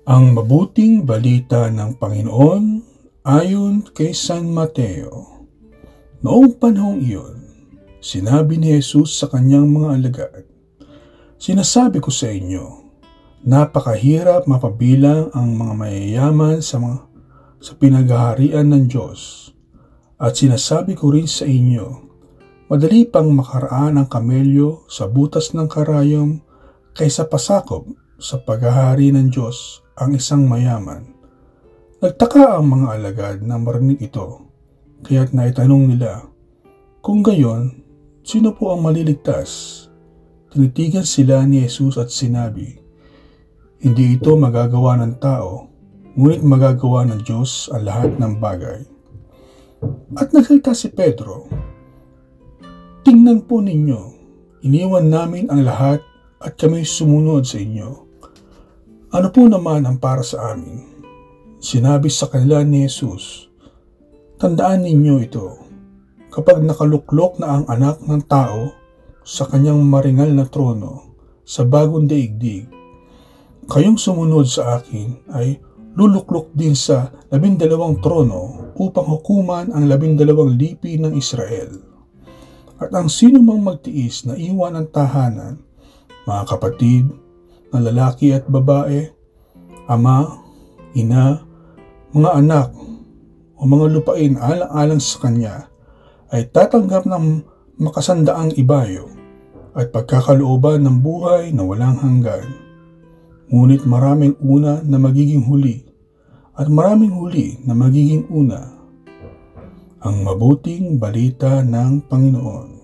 Ang mabuting balita ng Panginoon ayon kay San Mateo. Noong panahong iyon, sinabi ni Jesus sa kanyang mga alagad, "Sinasabi ko sa inyo, napakahirap mapabilang ang mga mayayaman sa pinaghaharian ng Diyos. At sinasabi ko rin sa inyo, madali pang makaraan ang kamelyo sa butas ng karayom kaysa pasakop sa paghahari ng Diyos ang isang mayaman." Nagtaka ang mga alagad na marinig ito, kaya't naitanong nila, "Kung gayon, sino po ang maliligtas?" Tinitigan sila ni Jesus at sinabi, "Hindi ito magagawa ng tao, ngunit magagawa ng Diyos ang lahat ng bagay." At nagsalita si Pedro, "Tingnan po ninyo, iniwan namin ang lahat at kami sumunod sa inyo. Ano po naman ang para sa amin?" Sinabi sa kanila ni Jesus, "Tandaan ninyo ito, kapag nakaluklok na ang anak ng tao sa kanyang maringal na trono sa bagong daigdig, kayong sumunod sa akin ay luluklok din sa 12 trono upang hukuman ang 12 lipi ng Israel. At ang sino mang magtiis na iwan ang tahanan, mga kapatid, na lalaki at babae, ama, ina, mga anak, o mga lupain alang-alang sa kanya, ay tatanggap ng makasandaang ibayo at pagkakalooban ng buhay na walang hanggan. Ngunit maraming una na magiging huli, at maraming huli na magiging una." Ang mabuting balita ng Panginoon.